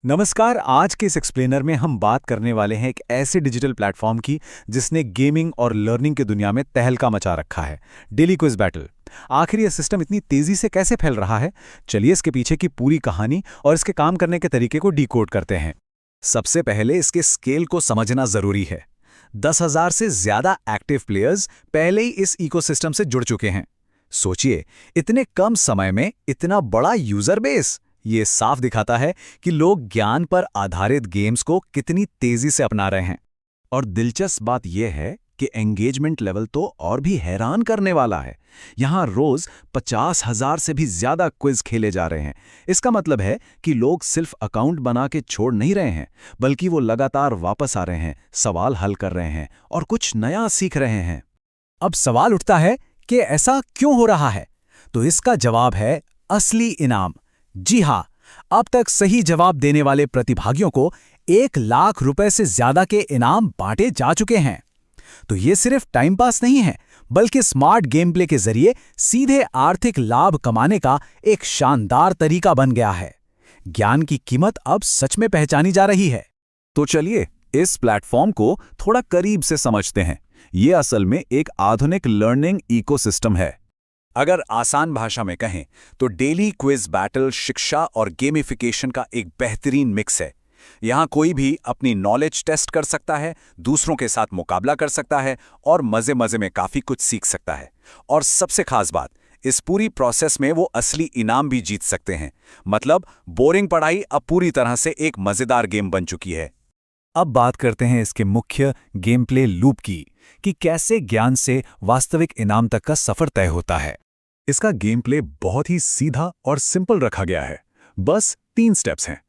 नमस्कार। आज के इस एक्सप्लेनर में हम बात करने वाले हैं एक ऐसे डिजिटल प्लेटफॉर्म की जिसने गेमिंग और लर्निंग की दुनिया में तहलका मचा रखा है। Daily quiz battle. आखिर यह सिस्टम इतनी तेजी से कैसे फैल रहा है? चलिए इसके पीछे की पूरी कहानी और इसके काम करने के तरीके को डिकोड करते हैं। सबसे पहले इसके स्केल को समझना जरूरी है। 10,000 से ज्यादा एक्टिव प्लेयर्स पहले ही इस इकोसिस्टम से जुड़ चुके हैं। सोचिए, इतने कम समय में इतना बड़ा यूजर बेस। ये साफ दिखाता है कि लोग ज्ञान पर आधारित गेम्स को कितनी तेजी से अपना रहे हैं। और दिलचस्प बात यह है कि एंगेजमेंट लेवल तो और भी हैरान करने वाला है। यहाँ रोज 50,000 से भी ज्यादा क्विज खेले जा रहे हैं। इसका मतलब है कि लोग सिर्फ अकाउंट बना के छोड़ नहीं रहे हैं, बल्कि वो लगातार वापस आ रहे हैं, सवाल हल कर रहे हैं और कुछ नया सीख रहे हैं। अब सवाल उठता है कि ऐसा क्यों हो रहा है? तो इसका जवाब है असली इनाम। जी हां, अब तक सही जवाब देने वाले प्रतिभागियों को 1,00,000 रुपए से ज्यादा के इनाम बांटे जा चुके हैं। तो ये सिर्फ टाइम पास नहीं है, बल्कि स्मार्ट गेम प्ले के जरिए सीधे आर्थिक लाभ कमाने का एक शानदार तरीका बन गया है। ज्ञान की कीमत अब सच में पहचानी जा रही है। तो चलिए इस प्लेटफॉर्म को थोड़ा करीब से समझते हैं। ये असल में एक आधुनिक लर्निंग इकोसिस्टम है। अगर आसान भाषा में कहें तो डेली क्विज बैटल शिक्षा और गेमिफिकेशन का एक बेहतरीन मिक्स है। यहाँ कोई भी अपनी नॉलेज टेस्ट कर सकता है, दूसरों के साथ मुकाबला कर सकता है और मजे मजे में काफी कुछ सीख सकता है। और सबसे खास बात, इस पूरी प्रोसेस में वो असली इनाम भी जीत सकते हैं। मतलब बोरिंग पढ़ाई अब पूरी तरह से एक मजेदार गेम बन चुकी है। अब बात करते हैं इसके मुख्य गेम प्ले लूप की, कि कैसे ज्ञान से वास्तविक इनाम तक का सफर तय होता है। इसका गेम प्ले बहुत ही सीधा और सिंपल रखा गया है। बस 3 स्टेप्स हैं।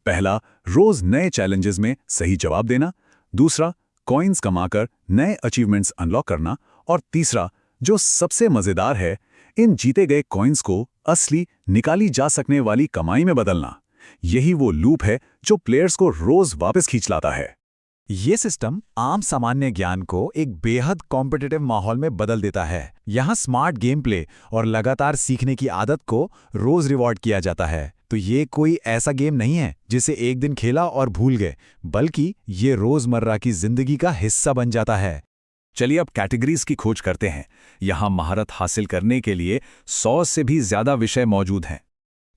पहला, रोज नए चैलेंजेस में सही जवाब देना। दूसरा, कॉइन्स कमाकर नए अचीवमेंट्स अनलॉक करना। और तीसरा, जो सबसे मजेदार है, इन जीते गए कॉइन्स को असली निकाली जा सकने वाली कमाई में बदलना। यही वो लूप है जो प्लेयर्स को रोज वापस खींच लाता है। ये सिस्टम आम सामान्य ज्ञान को एक बेहद कॉम्पिटिटिव माहौल में बदल देता है। यहाँ स्मार्ट गेम प्ले और लगातार सीखने की आदत को रोज रिवॉर्ड किया जाता है। तो ये कोई ऐसा गेम नहीं है जिसे एक दिन खेला और भूल गए, बल्कि ये रोजमर्रा की जिंदगी का हिस्सा बन जाता है। चलिए अब कैटेगरीज की खोज करते हैं। यहाँ महारत हासिल करने के लिए 100 से भी ज्यादा विषय मौजूद हैं।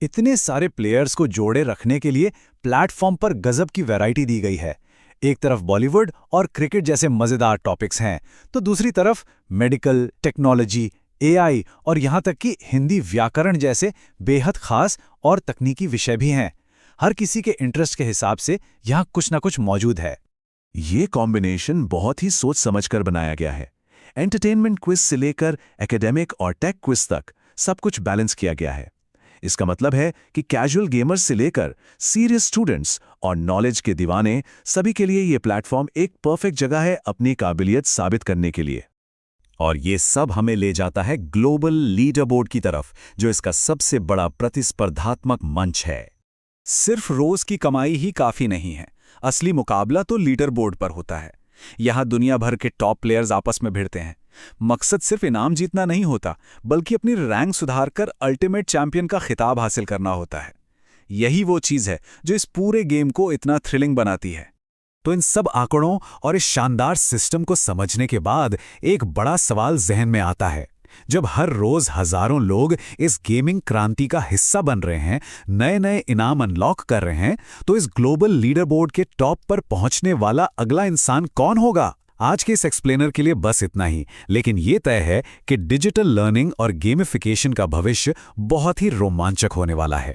इतने सारे प्लेयर्स को जोड़े रखने के लिए प्लेटफॉर्म पर गजब की वैरायटी दी गई है। एक तरफ बॉलीवुड और क्रिकेट जैसे मजेदार टॉपिक्स हैं, तो दूसरी तरफ मेडिकल, टेक्नोलॉजी, एआई और यहाँ तक कि हिंदी व्याकरण जैसे बेहद खास और तकनीकी विषय भी हैं। हर किसी के इंटरेस्ट के हिसाब से यहाँ कुछ ना कुछ मौजूद है। ये कॉम्बिनेशन बहुत ही सोच समझकर बनाया गया है। एंटरटेनमेंट क्विज से लेकर एकेडमिक और टेक क्विज तक सब कुछ बैलेंस किया गया है। इसका मतलब है कि कैजुअल गेमर्स से लेकर सीरियस स्टूडेंट्स और नॉलेज के दीवाने सभी के लिए ये प्लेटफॉर्म एक परफेक्ट जगह है अपनी काबिलियत साबित करने के लिए। और ये सब हमें ले जाता है ग्लोबल लीडर बोर्ड की तरफ, जो इसका सबसे बड़ा प्रतिस्पर्धात्मक मंच है। सिर्फ रोज की कमाई ही काफी नहीं है, असली मुकाबला तो लीडर बोर्ड पर होता है। यहाँ दुनिया भर के टॉप प्लेयर्स आपस में भिड़ते हैं। मकसद सिर्फ इनाम जीतना नहीं होता, बल्कि अपनी रैंक सुधारकर अल्टीमेट चैंपियन का खिताब हासिल करना होता है। यही वो चीज है जो इस पूरे गेम को इतना थ्रिलिंग बनाती है। तो इन सब आंकड़ों और इस शानदार सिस्टम को समझने के बाद एक बड़ा सवाल जहन में आता है। जब हर रोज हजारों लोग इस गेमिंग क्रांति का हिस्सा बन रहे हैं, नए नए इनाम अनलॉक कर रहे हैं, तो इस ग्लोबल लीडर बोर्ड के टॉप पर पहुंचने वाला अगला इंसान कौन होगा? आज के इस एक्सप्लेनर के लिए बस इतना ही, लेकिन ये तय है कि डिजिटल लर्निंग और गेमिफिकेशन का भविष्य बहुत ही रोमांचक होने वाला है।